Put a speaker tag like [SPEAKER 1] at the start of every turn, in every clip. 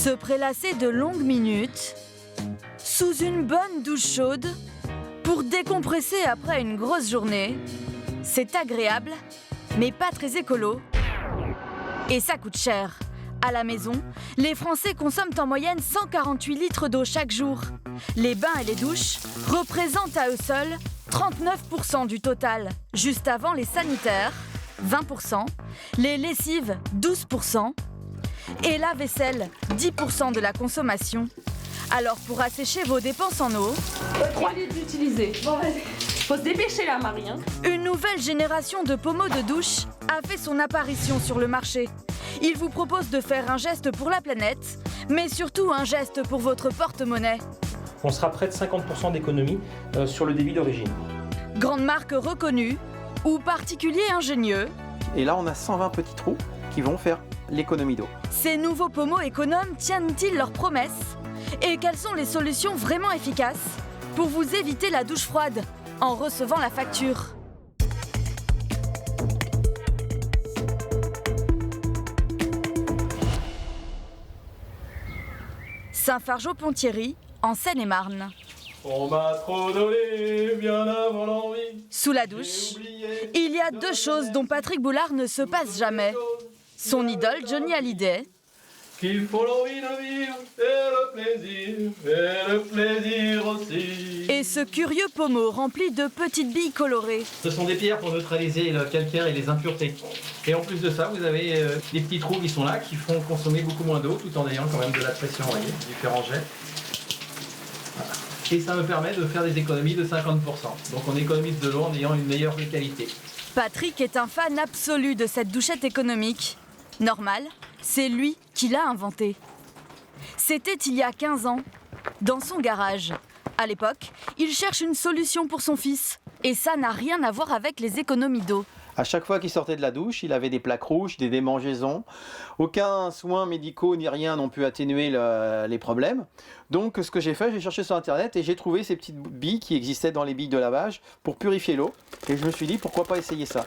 [SPEAKER 1] Se prélasser de longues minutes sous une bonne douche chaude pour décompresser après une grosse journée, c'est agréable, mais pas très écolo. Et ça coûte cher. À la maison, les Français consomment en moyenne 148 litres d'eau chaque jour. Les bains et les douches représentent à eux seuls 39% du total, juste avant les sanitaires, 20%, les lessives, 12%, et la vaisselle, 10% de la consommation. Alors pour assécher vos dépenses en eau,
[SPEAKER 2] 3 litres d'utilisé. Bon, vas-y. Faut se dépêcher là, Marie.
[SPEAKER 1] Une nouvelle génération de pommeaux de douche a fait son apparition sur le marché. Il vous propose de faire un geste pour la planète, mais surtout un geste pour votre porte-monnaie.
[SPEAKER 3] On sera près de 50% d'économie sur le débit d'origine.
[SPEAKER 1] Grande marque reconnue ou particulier ingénieux.
[SPEAKER 4] Et là, on a 120 petits trous qui vont faire l'économie d'eau.
[SPEAKER 1] Ces nouveaux pommeaux économes tiennent-ils leurs promesses ? Et quelles sont les solutions vraiment efficaces pour vous éviter la douche froide en recevant la facture ? Saint-Fargeau-Ponthierry, en Seine-et-Marne.
[SPEAKER 3] On m'a trop donné bien avant l'envie.
[SPEAKER 1] Sous la douche, il y a deux choses dont Patrick Boulard ne se passe jamais. Son idole, Johnny Hallyday.
[SPEAKER 3] Qu'il faut l'envie de vivre et le plaisir aussi.
[SPEAKER 1] Et ce curieux pommeau rempli de petites billes colorées.
[SPEAKER 5] Ce sont des pierres pour neutraliser le calcaire et les impuretés. Et en plus de ça, vous avez des petits trous qui sont là, qui font consommer beaucoup moins d'eau, tout en ayant quand même de la pression, vous voyez, différents jets. Voilà. Et ça me permet de faire des économies de 50%. Donc on économise de l'eau en ayant une meilleure qualité.
[SPEAKER 1] Patrick est un fan absolu de cette douchette économique. Normal, c'est lui qui l'a inventée. C'était il y a 15 ans, dans son garage. À l'époque, il cherche une solution pour son fils. Et ça n'a rien à voir avec les économies d'eau.
[SPEAKER 4] À chaque fois qu'il sortait de la douche, il avait des plaques rouges, des démangeaisons. Aucun soin médicaux ni rien n'ont pu atténuer les problèmes. Donc ce que j'ai fait, j'ai cherché sur internet et j'ai trouvé ces petites billes qui existaient dans les billes de lavage pour purifier l'eau. Et je me suis dit, pourquoi pas essayer ça ?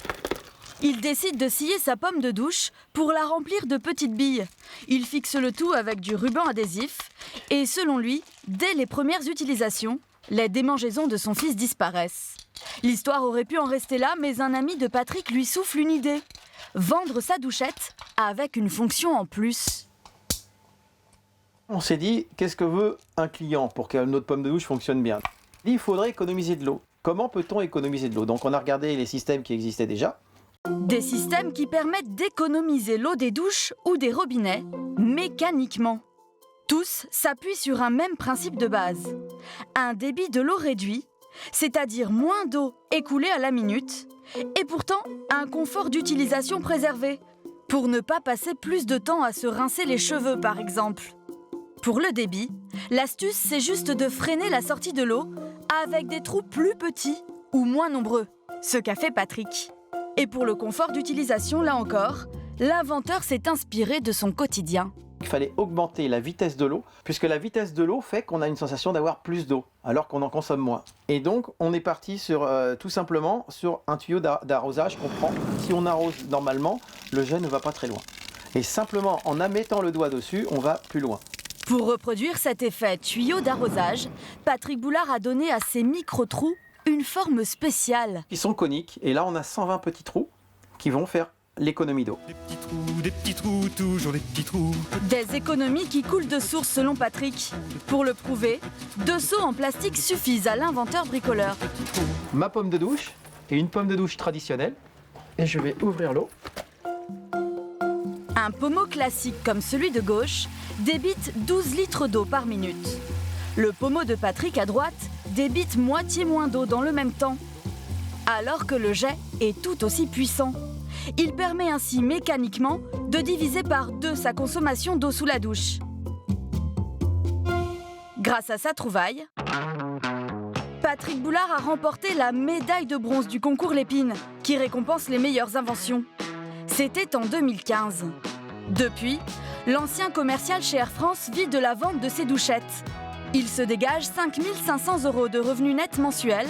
[SPEAKER 1] Il décide de scier sa pomme de douche pour la remplir de petites billes. Il fixe le tout avec du ruban adhésif. Et selon lui, dès les premières utilisations, les démangeaisons de son fils disparaissent. L'histoire aurait pu en rester là, mais un ami de Patrick lui souffle une idée. Vendre sa douchette avec une fonction en plus.
[SPEAKER 4] On s'est dit, qu'est-ce que veut un client pour que notre pomme de douche fonctionne bien ? Il faudrait économiser de l'eau. Comment peut-on économiser de l'eau ? Donc on a regardé les systèmes qui existaient déjà.
[SPEAKER 1] Des systèmes qui permettent d'économiser l'eau des douches ou des robinets mécaniquement. Tous s'appuient sur un même principe de base. Un débit de l'eau réduit, c'est-à-dire moins d'eau écoulée à la minute, et pourtant un confort d'utilisation préservé, pour ne pas passer plus de temps à se rincer les cheveux par exemple. Pour le débit, l'astuce c'est juste de freiner la sortie de l'eau avec des trous plus petits ou moins nombreux, ce qu'a fait Patrick. Et pour le confort d'utilisation, là encore, l'inventeur s'est inspiré de son quotidien.
[SPEAKER 4] Il fallait augmenter la vitesse de l'eau, puisque la vitesse de l'eau fait qu'on a une sensation d'avoir plus d'eau, alors qu'on en consomme moins. Et donc, on est parti sur, tout simplement sur un tuyau d'arrosage qu'on prend. Si on arrose normalement, le jet ne va pas très loin. Et simplement, en mettant le doigt dessus, on va plus loin.
[SPEAKER 1] Pour reproduire cet effet tuyau d'arrosage, Patrick Boulard a donné à ces micro-trous une forme spéciale.
[SPEAKER 4] Ils sont coniques, et là, on a 120 petits trous qui vont faire l'économie d'eau.
[SPEAKER 6] Des petits trous, toujours des petits trous.
[SPEAKER 1] Des économies qui coulent de source selon Patrick. Pour le prouver, 2 seaux en plastique suffisent à l'inventeur bricoleur.
[SPEAKER 4] Ma pomme de douche et une pomme de douche traditionnelle. Et je vais ouvrir l'eau.
[SPEAKER 1] Un pommeau classique comme celui de gauche débite 12 litres d'eau par minute. Le pommeau de Patrick à droite débite moitié moins d'eau dans le même temps. Alors que le jet est tout aussi puissant. Il permet ainsi mécaniquement de diviser par 2 sa consommation d'eau sous la douche. Grâce à sa trouvaille, Patrick Boulard a remporté la médaille de bronze du concours Lépine, qui récompense les meilleures inventions. C'était en 2015. Depuis, l'ancien commercial chez Air France vit de la vente de ses douchettes. Il se dégage 5 500 € de revenus nets mensuels,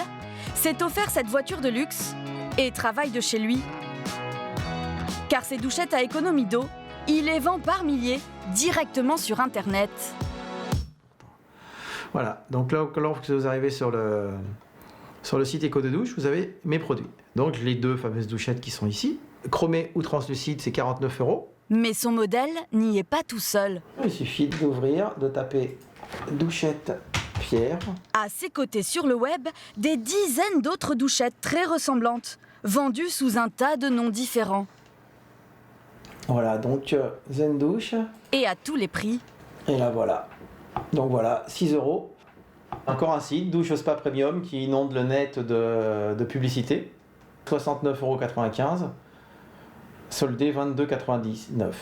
[SPEAKER 1] s'est offert cette voiture de luxe et travaille de chez lui. Car ces douchettes à économie d'eau, il les vend par milliers directement sur Internet.
[SPEAKER 4] Voilà, donc là, lorsque vous arrivez sur le site Eco de Douche, vous avez mes produits. Donc les 2 fameuses douchettes qui sont ici. Chromé ou translucide, c'est 49 €.
[SPEAKER 1] Mais son modèle n'y est pas tout seul.
[SPEAKER 4] Il suffit d'ouvrir, de taper douchette pierre.
[SPEAKER 1] À ses côtés sur le web, des dizaines d'autres douchettes très ressemblantes, vendues sous un tas de noms différents.
[SPEAKER 4] Voilà, donc Zen Douche.
[SPEAKER 1] Et à tous les prix.
[SPEAKER 4] Et là voilà. Donc voilà, 6 €. Encore un site, Douche au Spa Premium, qui inonde le net de publicité. 69,95 €. Soldé 22,99 €.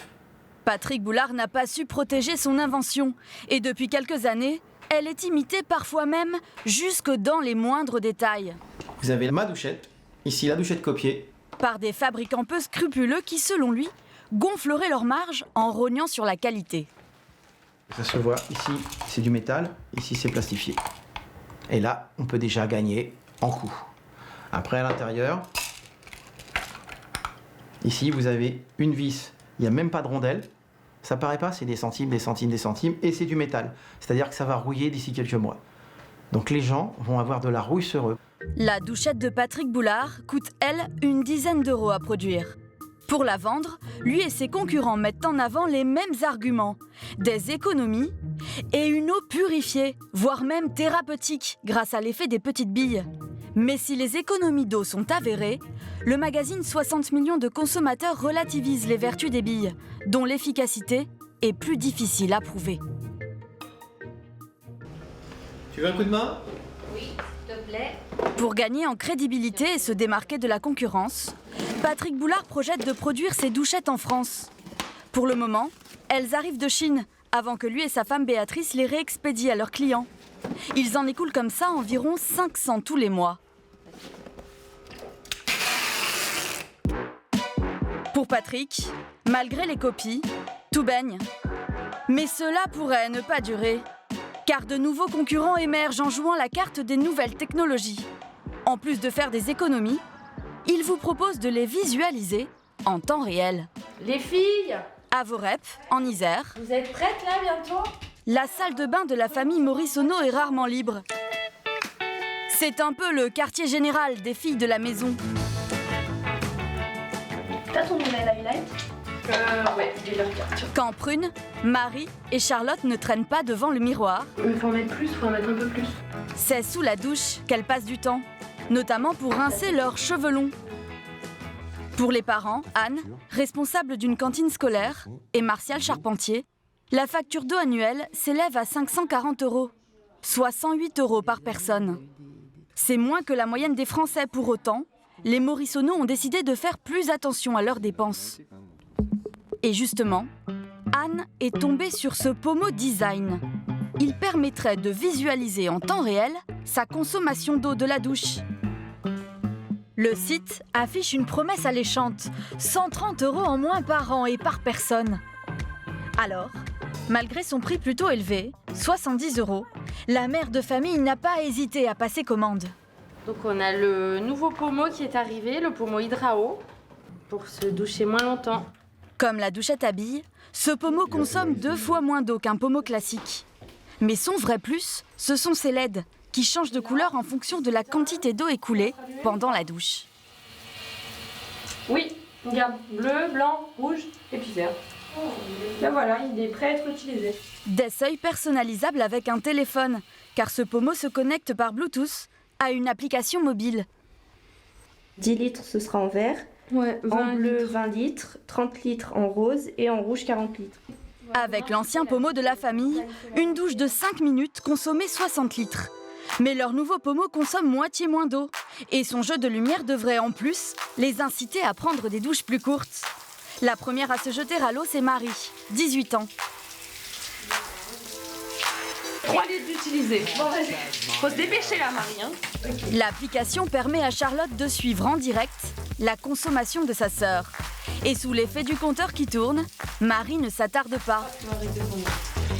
[SPEAKER 1] Patrick Boulard n'a pas su protéger son invention. Et depuis quelques années, elle est imitée parfois même jusque dans les moindres détails.
[SPEAKER 4] Vous avez ma douchette, ici la douchette copiée.
[SPEAKER 1] Par des fabricants peu scrupuleux qui, selon lui, gonfleraient leurs marges en rognant sur la qualité.
[SPEAKER 4] Ça se voit, ici c'est du métal, ici c'est plastifié. Et là, on peut déjà gagner en coût. Après à l'intérieur, ici vous avez une vis, il n'y a même pas de rondelle. Ça paraît pas, c'est des centimes, des centimes, des centimes, et c'est du métal. C'est-à-dire que ça va rouiller d'ici quelques mois. Donc les gens vont avoir de la rouille sur eux.
[SPEAKER 1] La douchette de Patrick Boulard coûte, elle, une dizaine d'euros à produire. Pour la vendre, lui et ses concurrents mettent en avant les mêmes arguments. Des économies et une eau purifiée, voire même thérapeutique, grâce à l'effet des petites billes. Mais si les économies d'eau sont avérées, le magazine 60 millions de consommateurs relativise les vertus des billes, dont l'efficacité est plus difficile à prouver.
[SPEAKER 5] Tu veux un coup de main?
[SPEAKER 1] Pour gagner en crédibilité et se démarquer de la concurrence, Patrick Boulard projette de produire ses douchettes en France. Pour le moment, elles arrivent de Chine, avant que lui et sa femme Béatrice les réexpédient à leurs clients. Ils en écoulent comme ça environ 500 tous les mois. Pour Patrick, malgré les copies, tout baigne. Mais cela pourrait ne pas durer, car de nouveaux concurrents émergent en jouant la carte des nouvelles technologies. En plus de faire des économies, il vous propose de les visualiser en temps réel.
[SPEAKER 2] Les filles,
[SPEAKER 1] À Vorep, en Isère,
[SPEAKER 2] vous êtes prêtes là bientôt?
[SPEAKER 1] la salle de bain de la famille Morisonneau est rarement libre. C'est un peu le quartier général des filles de la maison.
[SPEAKER 2] T'as ton nouvel highlight? Ouais, je vais le regarder.
[SPEAKER 1] Quand Prune, Marie et Charlotte ne traînent pas devant le miroir,
[SPEAKER 2] Il faut en mettre plus, faut en mettre un peu plus.
[SPEAKER 1] c'est sous la douche qu'elles passent du temps, notamment pour rincer leurs cheveux longs. Pour les parents, Anne, responsable d'une cantine scolaire, et Martial Charpentier, la facture d'eau annuelle s'élève à 540 €, soit 108 € par personne. C'est moins que la moyenne des Français. Pour autant, les Morisonneau ont décidé de faire plus attention à leurs dépenses. Et justement, Anne est tombée sur ce pommeau design. Il permettrait de visualiser en temps réel sa consommation d'eau de la douche. Le site affiche une promesse alléchante, 130 € en moins par an et par personne. Alors, malgré son prix plutôt élevé, 70 €, la mère de famille n'a pas hésité à passer commande.
[SPEAKER 2] Donc on a le nouveau pommeau qui est arrivé, le pommeau Hydrao, pour se doucher moins longtemps.
[SPEAKER 1] Comme la douchette à billes, ce pommeau consomme 2 fois moins d'eau qu'un pommeau classique. Mais son vrai plus, ce sont ses LED, qui changent de couleur en fonction de la quantité d'eau écoulée pendant la douche.
[SPEAKER 2] Oui, regarde, bleu, blanc, rouge et puis vert. Là voilà, il est prêt à être utilisé.
[SPEAKER 1] Des seuils personnalisables avec un téléphone, car ce pommeau se connecte par Bluetooth à une application mobile.
[SPEAKER 7] 10 litres, ce sera en vert.
[SPEAKER 2] Ouais,
[SPEAKER 7] En bleu, 20 litres. 30 litres en rose. Et en rouge, 40 litres.
[SPEAKER 1] Avec l'ancien pommeau de la famille, une douche de 5 minutes consommait 60 litres. Mais leur nouveau pommeau consomme moitié moins d'eau. Et son jeu de lumière devrait en plus les inciter à prendre des douches plus courtes. La première à se jeter à l'eau, c'est Marie, 18 ans.
[SPEAKER 2] 3 litres d'utiliser. Bon, vas-y. Faut se dépêcher là, Marie. Hein.
[SPEAKER 1] L'application permet à Charlotte de suivre en direct la consommation de sa sœur. Et sous l'effet du compteur qui tourne, Marie ne s'attarde pas.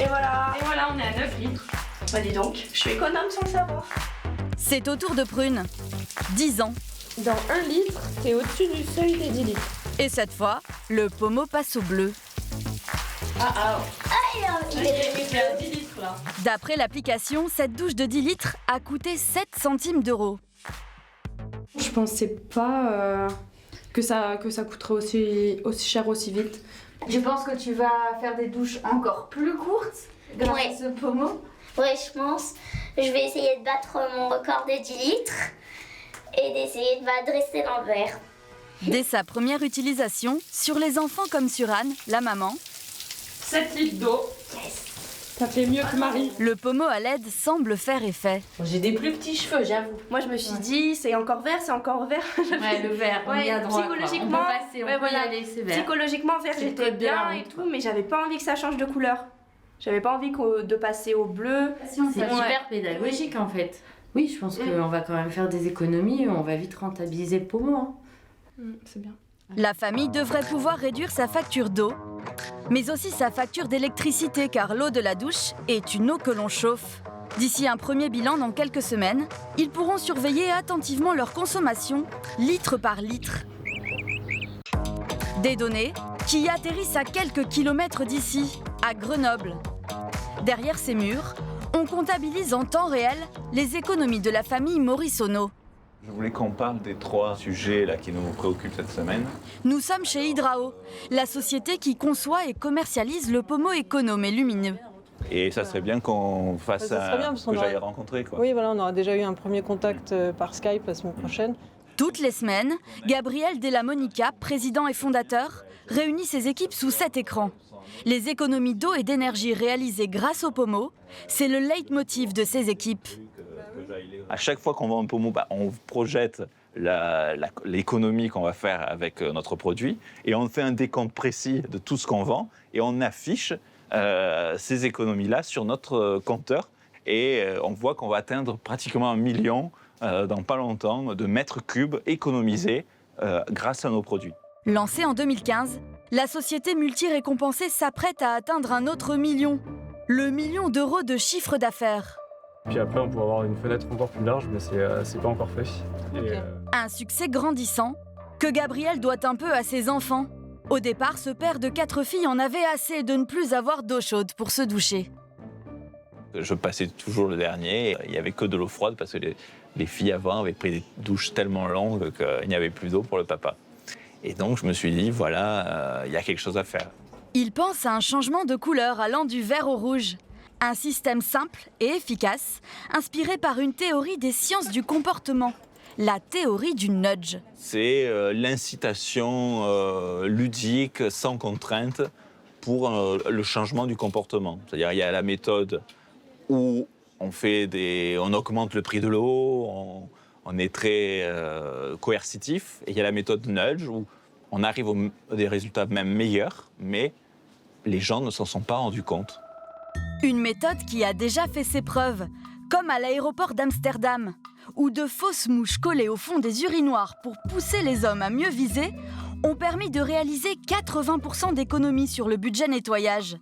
[SPEAKER 2] Et voilà, on est à 9 litres.
[SPEAKER 7] Bah dis donc, je suis économe sans le savoir.
[SPEAKER 1] C'est au tour de Prune, 10 ans.
[SPEAKER 2] Dans 1 litre, t'es au-dessus du seuil des 10 litres.
[SPEAKER 1] Et cette fois, le pommeau passe au bleu. D'après l'application, cette douche de 10 litres a coûté 7 centimes d'euros.
[SPEAKER 7] Je pensais pas que ça coûterait aussi cher aussi vite.
[SPEAKER 1] Je pense que tu vas faire des douches encore plus courtes grâce à ce pommeau.
[SPEAKER 8] Ouais, je pense. Je vais essayer de battre mon record des 10 litres et d'essayer de m'adresser dans le verre.
[SPEAKER 1] Dès sa première utilisation, sur les enfants comme sur Anne, la maman,
[SPEAKER 2] 7 litres d'eau.
[SPEAKER 7] Ça fait mieux que Marie.
[SPEAKER 1] le pommeau à LED semble faire effet.
[SPEAKER 2] J'ai des plus petits cheveux, j'avoue.
[SPEAKER 7] Moi, je me suis dit, c'est encore vert, c'est encore vert.
[SPEAKER 2] Ouais, le vert, on y a droit.
[SPEAKER 7] Psychologiquement,
[SPEAKER 2] quoi. On peut passer, on
[SPEAKER 7] ouais,
[SPEAKER 2] peut
[SPEAKER 7] voilà.
[SPEAKER 2] y aller, c'est vert.
[SPEAKER 7] Psychologiquement, vert,
[SPEAKER 2] C'est le
[SPEAKER 7] j'étais
[SPEAKER 2] code de la
[SPEAKER 7] bien
[SPEAKER 2] route,
[SPEAKER 7] et tout, mais j'avais pas envie que ça change de couleur. J'avais pas envie de passer au bleu.
[SPEAKER 2] C'est hyper pédagogique en fait. Oui, je pense qu'on va quand même faire des économies, on va vite rentabiliser le pommeau. Hein.
[SPEAKER 7] C'est bien.
[SPEAKER 1] La famille devrait pouvoir réduire sa facture d'eau, mais aussi sa facture d'électricité, car l'eau de la douche est une eau que l'on chauffe. D'ici un premier bilan dans quelques semaines, ils pourront surveiller attentivement leur consommation, litre par litre. Des données qui atterrissent à quelques kilomètres d'ici, à Grenoble. Derrière ces murs, on comptabilise en temps réel les économies de la famille Morissonneau.
[SPEAKER 9] Je voulais qu'on parle des 3 sujets là, qui nous préoccupent cette semaine.
[SPEAKER 1] Nous sommes chez Hydrao, la société qui conçoit et commercialise le pommeau économe et lumineux.
[SPEAKER 9] Et ça serait bien qu'on fasse
[SPEAKER 10] Ça serait bien, parce qu'on
[SPEAKER 9] que j'aille
[SPEAKER 10] aura-
[SPEAKER 9] rencontrer. Quoi.
[SPEAKER 10] Oui, voilà, on aura déjà eu un premier contact par Skype la semaine prochaine.
[SPEAKER 1] Toutes les semaines, Gabriel Della Monica, président et fondateur, réunit ses équipes sous cet écran. Les économies d'eau et d'énergie réalisées grâce au pommeau, c'est le leitmotiv de ses équipes.
[SPEAKER 9] À chaque fois qu'on vend un pommeau, on projette l'économie qu'on va faire avec notre produit et on fait un décompte précis de tout ce qu'on vend et on affiche ces économies-là sur notre compteur et on voit qu'on va atteindre pratiquement 1 million dans pas longtemps de mètres cubes économisés grâce à nos produits.
[SPEAKER 1] Lancée en 2015, la société multi-récompensée s'apprête à atteindre un autre million, le million d'euros de chiffre d'affaires.
[SPEAKER 3] Puis après, on pourra avoir une fenêtre encore plus large, mais c'est pas encore fait. Et,
[SPEAKER 1] Un succès grandissant que Gabriel doit un peu à ses enfants. Au départ, ce père de 4 filles en avait assez de ne plus avoir d'eau chaude pour se doucher.
[SPEAKER 9] Je passais toujours le dernier, il n'y avait que de l'eau froide parce que les filles avant avaient pris des douches tellement longues qu'il n'y avait plus d'eau pour le papa. Et donc je me suis dit, voilà, il y a quelque chose à faire.
[SPEAKER 1] Il pense à un changement de couleur allant du vert au rouge. Un système simple et efficace, inspiré par une théorie des sciences du comportement, la théorie du nudge.
[SPEAKER 9] C'est l'incitation ludique, sans contrainte, pour le changement du comportement. C'est-à-dire il y a la méthode où on augmente le prix de l'eau, on est très coercitif, et il y a la méthode nudge où on arrive à des résultats même meilleurs, mais les gens ne s'en sont pas rendus compte.
[SPEAKER 1] Une méthode qui a déjà fait ses preuves, comme à l'aéroport d'Amsterdam, où de fausses mouches collées au fond des urinoirs pour pousser les hommes à mieux viser ont permis de réaliser 80% d'économies sur le budget nettoyage.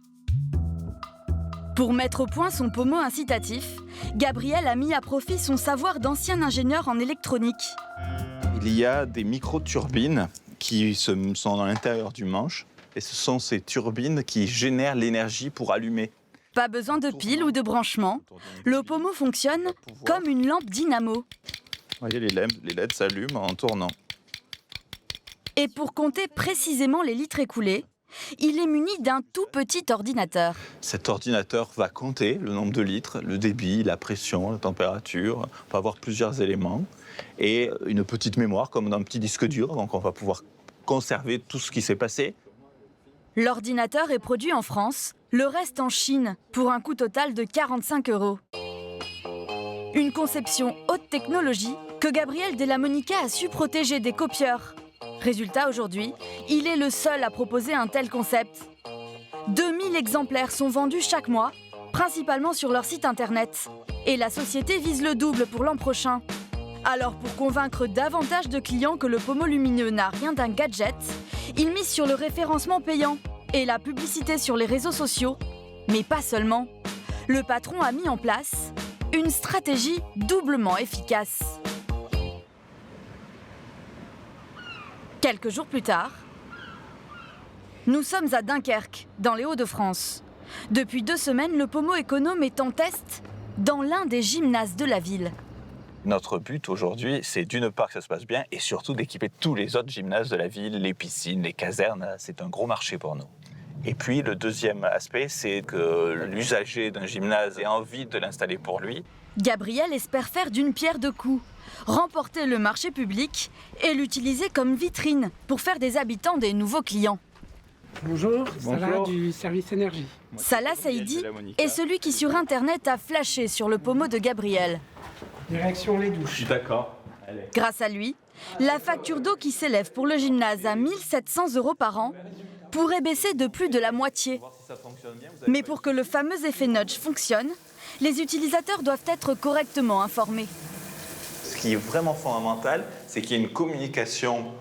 [SPEAKER 1] Pour mettre au point son pommeau incitatif, Gabriel a mis à profit son savoir d'ancien ingénieur en électronique.
[SPEAKER 9] Il y a des micro-turbines qui sont dans l'intérieur du manche, et ce sont ces turbines qui génèrent l'énergie pour allumer.
[SPEAKER 1] Pas besoin de piles ou de branchements, le pommeau fonctionne comme une lampe dynamo.
[SPEAKER 9] Vous voyez, les LED s'allument en tournant.
[SPEAKER 1] Et pour compter précisément les litres écoulés, il est muni d'un tout petit ordinateur.
[SPEAKER 9] Cet ordinateur va compter le nombre de litres, le débit, la pression, la température. On va avoir plusieurs éléments et une petite mémoire comme dans un petit disque dur. Donc on va pouvoir conserver tout ce qui s'est passé.
[SPEAKER 1] L'ordinateur est produit en France, le reste en Chine, pour un coût total de 45 €. Une conception haute technologie que Gabriel Della Monica a su protéger des copieurs. Résultat, aujourd'hui, il est le seul à proposer un tel concept. 2000 exemplaires sont vendus chaque mois, principalement sur leur site internet. Et la société vise le double pour l'an prochain. Alors pour convaincre davantage de clients que le pommeau lumineux n'a rien d'un gadget, il mise sur le référencement payant et la publicité sur les réseaux sociaux. Mais pas seulement. Le patron a mis en place une stratégie doublement efficace. Quelques jours plus tard, Nous sommes à Dunkerque, dans les Hauts-de-France. Depuis 2 semaines, le pommeau économe est en test dans l'un des gymnases de la ville.
[SPEAKER 9] Notre but aujourd'hui, c'est d'une part que ça se passe bien et surtout d'équiper tous les autres gymnases de la ville, les piscines, les casernes. C'est un gros marché pour nous. Et puis le deuxième aspect, c'est que l'usager d'un gymnase ait envie de l'installer pour lui.
[SPEAKER 1] Gabriel espère faire d'une pierre deux coups, remporter le marché public et l'utiliser comme vitrine pour faire des habitants des nouveaux clients.
[SPEAKER 11] Bonjour, Salah du service énergie.
[SPEAKER 1] Salah Saïdi est celui qui sur Internet a flashé sur le pommeau de Gabriel.
[SPEAKER 11] Direction les douches.
[SPEAKER 3] D'accord.
[SPEAKER 1] Grâce à lui, la facture d'eau qui s'élève pour le gymnase à 1 700 € par an pourrait baisser de plus de la moitié. Mais pour que le fameux effet nudge fonctionne, les utilisateurs doivent être correctement informés.
[SPEAKER 9] Ce qui est vraiment fondamental, c'est qu'il y ait une communication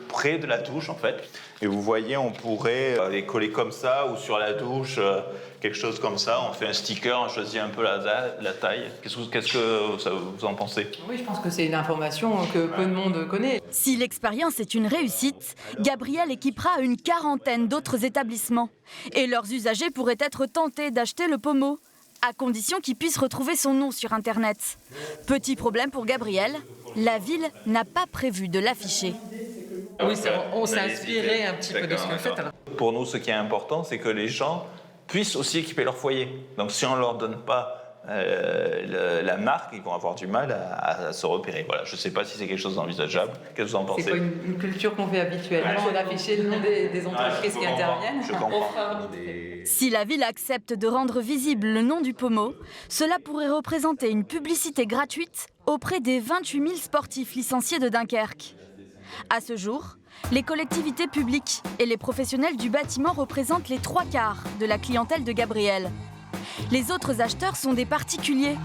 [SPEAKER 9] près de la douche en fait. Et vous voyez, on pourrait les coller comme ça ou sur la douche, quelque chose comme ça. On fait un sticker, on choisit un peu la taille. Qu'est-ce que vous en pensez?
[SPEAKER 10] Oui, je pense que c'est une information que peu de monde connaît.
[SPEAKER 1] Si l'expérience est une réussite, Gabriel équipera une 40aine d'autres établissements. Et leurs usagers pourraient être tentés d'acheter le pommeau, à condition qu'ils puissent retrouver son nom sur Internet. Petit problème pour Gabriel, la ville n'a pas prévu de l'afficher.
[SPEAKER 10] Oui, on s'est inspiré un petit peu de ce que vous faites.
[SPEAKER 9] Pour nous, ce qui est important, c'est que les gens puissent aussi équiper leur foyer. Donc si on ne leur donne pas la marque, ils vont avoir du mal à se repérer. Voilà, je ne sais pas si c'est quelque chose d'envisageable. Qu'est-ce que vous en pensez?
[SPEAKER 10] C'est pas une culture qu'on fait habituellement, d'afficher le nom des entreprises qui interviennent.
[SPEAKER 9] Je comprends.
[SPEAKER 1] Si la ville accepte de rendre visible le nom du pommeau, cela pourrait représenter une publicité gratuite auprès des 28 000 sportifs licenciés de Dunkerque. À ce jour, les collectivités publiques et les professionnels du bâtiment représentent les 3/4 de la clientèle de Gabriel. Les autres acheteurs sont des particuliers,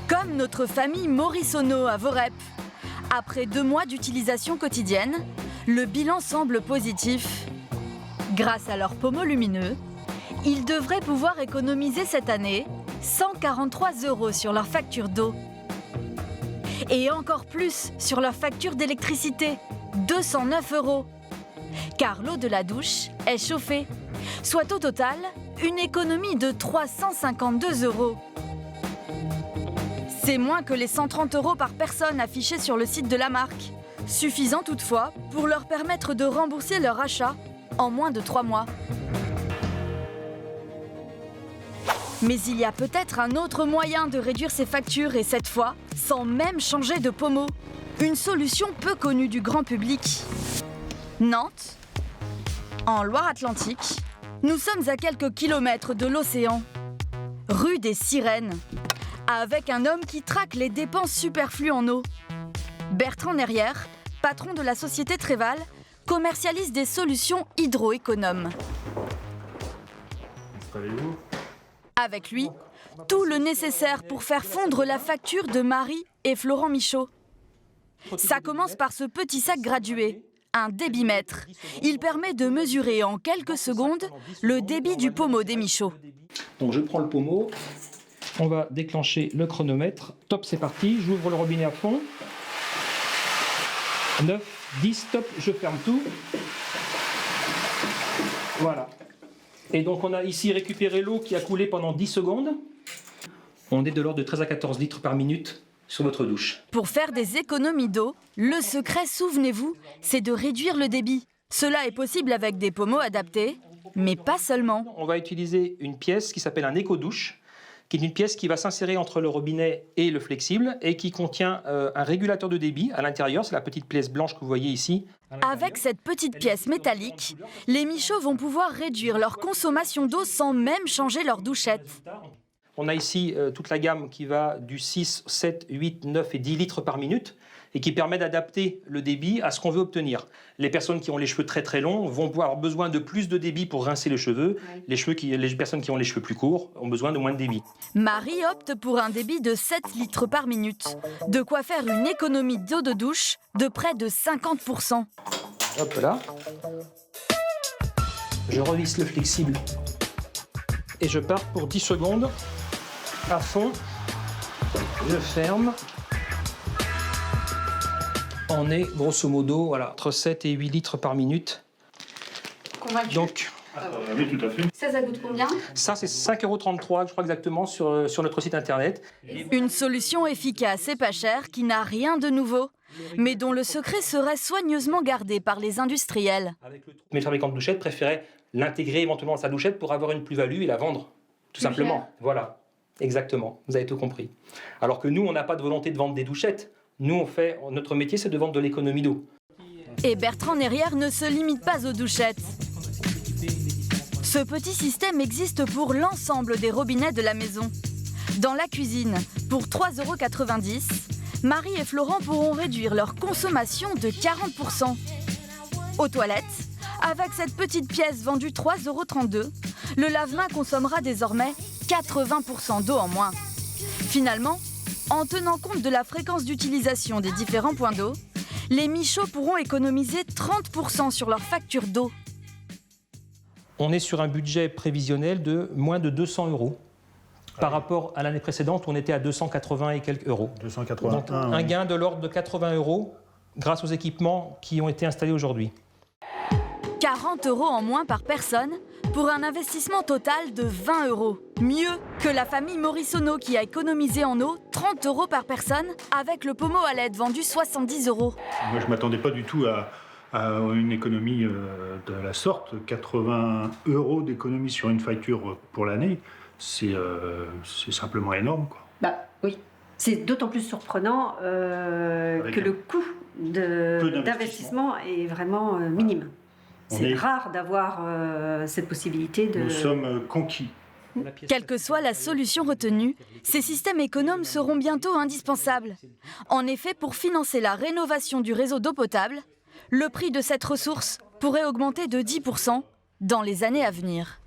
[SPEAKER 1] comme notre famille Morissono à Vorep. Après 2 mois d'utilisation quotidienne, le bilan semble positif. Grâce à leur pommeau lumineux, ils devraient pouvoir économiser cette année 143 € sur leur facture d'eau. Et encore plus sur leur facture d'électricité, 209 €. Car l'eau de la douche est chauffée, soit au total une économie de 352 €. C'est moins que les 130 € par personne affichés sur le site de la marque, suffisant toutefois pour leur permettre de rembourser leur achat en moins de 3 mois. Mais il y a peut-être un autre moyen de réduire ces factures et cette fois, sans même changer de pommeau. Une solution peu connue du grand public. Nantes, en Loire-Atlantique, nous sommes à quelques kilomètres de l'océan. Rue des Sirènes, avec un homme qui traque les dépenses superflues en eau. Bertrand Nerrière, patron de la société Tréval, commercialise des solutions hydroéconomes.
[SPEAKER 3] Installez-vous.
[SPEAKER 1] Avec lui, tout le nécessaire pour faire fondre la facture de Marie et Florent Michaud. Ça commence par ce petit sac gradué, un débitmètre. Il permet de mesurer en quelques secondes le débit du pommeau des Michaud.
[SPEAKER 12] Donc je prends le pommeau, on va déclencher le chronomètre. Top, c'est parti, j'ouvre le robinet à fond. 9, 10, top, je ferme tout. Voilà. Et donc on a ici récupéré l'eau qui a coulé pendant 10 secondes. On est de l'ordre de 13 à 14 litres par minute sur votre douche.
[SPEAKER 1] Pour faire des économies d'eau, le secret, souvenez-vous, c'est de réduire le débit. Cela est possible avec des pommeaux adaptés, mais pas seulement.
[SPEAKER 12] On va utiliser une pièce qui s'appelle un éco-douche, qui est une pièce qui va s'insérer entre le robinet et le flexible et qui contient un régulateur de débit à l'intérieur. C'est la petite pièce blanche que vous voyez ici.
[SPEAKER 1] Avec cette petite pièce métallique, les Michaud vont pouvoir réduire leur consommation d'eau sans même changer leur douchette.
[SPEAKER 12] On a ici toute la gamme qui va du 6, 7, 8, 9 et 10 litres par minute et qui permet d'adapter le débit à ce qu'on veut obtenir. Les personnes qui ont les cheveux très très longs vont avoir besoin de plus de débit pour rincer les cheveux. Les personnes qui ont les cheveux plus courts ont besoin de moins de débit.
[SPEAKER 1] Marie opte pour un débit de 7 litres par minute. De quoi faire une économie d'eau de douche de près de 50%.
[SPEAKER 12] Hop là. Je revisse le flexible et je pars pour 10 secondes à fond. Je ferme. On est grosso modo voilà, entre 7 et 8 litres par minute.
[SPEAKER 2] convaincu.
[SPEAKER 12] Donc,
[SPEAKER 6] oui, tout à fait.
[SPEAKER 2] Ça coûte combien?
[SPEAKER 12] ça, c'est 5,33 €, je crois exactement, sur notre site internet.
[SPEAKER 1] Une solution efficace et pas chère qui n'a rien de nouveau, mais dont le secret serait soigneusement gardé par les industriels.
[SPEAKER 12] Mais le fabricant de douchettes préférait l'intégrer éventuellement dans sa douchette pour avoir une plus-value et la vendre, tout simplement. Voilà, exactement, vous avez tout compris. Alors que nous, on n'a pas de volonté de vendre des douchettes. Nous, notre métier, c'est de vendre de l'économie d'eau.
[SPEAKER 1] Et Bertrand Nérière ne se limite pas aux douchettes. Ce petit système existe pour l'ensemble des robinets de la maison. Dans la cuisine, pour 3,90 €, Marie et Florent pourront réduire leur consommation de 40%. Aux toilettes, avec cette petite pièce vendue 3,32 €, le lave-main consommera désormais 80% d'eau en moins. Finalement, en tenant compte de la fréquence d'utilisation des différents points d'eau, les Michauds pourront économiser 30% sur leur facture d'eau.
[SPEAKER 12] On est sur un budget prévisionnel de moins de 200 € par rapport à l'année précédente où on était à 280 et quelques euros.
[SPEAKER 6] 281.
[SPEAKER 12] Donc, un gain de l'ordre de 80 € grâce aux équipements qui ont été installés aujourd'hui.
[SPEAKER 1] 40 € en moins par personne pour un investissement total de 20 €. Mieux que la famille Morissonneau qui a économisé en eau 30 € par personne avec le pommeau à LED vendu 70 €.
[SPEAKER 6] Moi, je ne m'attendais pas du tout à une économie de la sorte. 80 € d'économie sur une facture pour l'année, c'est simplement énorme, quoi.
[SPEAKER 13] Bah oui, c'est d'autant plus surprenant que le coût d'investissement est vraiment minime. C'est rare d'avoir cette possibilité de...
[SPEAKER 6] Nous sommes conquis.
[SPEAKER 1] Quelle que soit la solution retenue, ces systèmes économes seront bientôt indispensables. En effet, pour financer la rénovation du réseau d'eau potable, le prix de cette ressource pourrait augmenter de 10% dans les années à venir.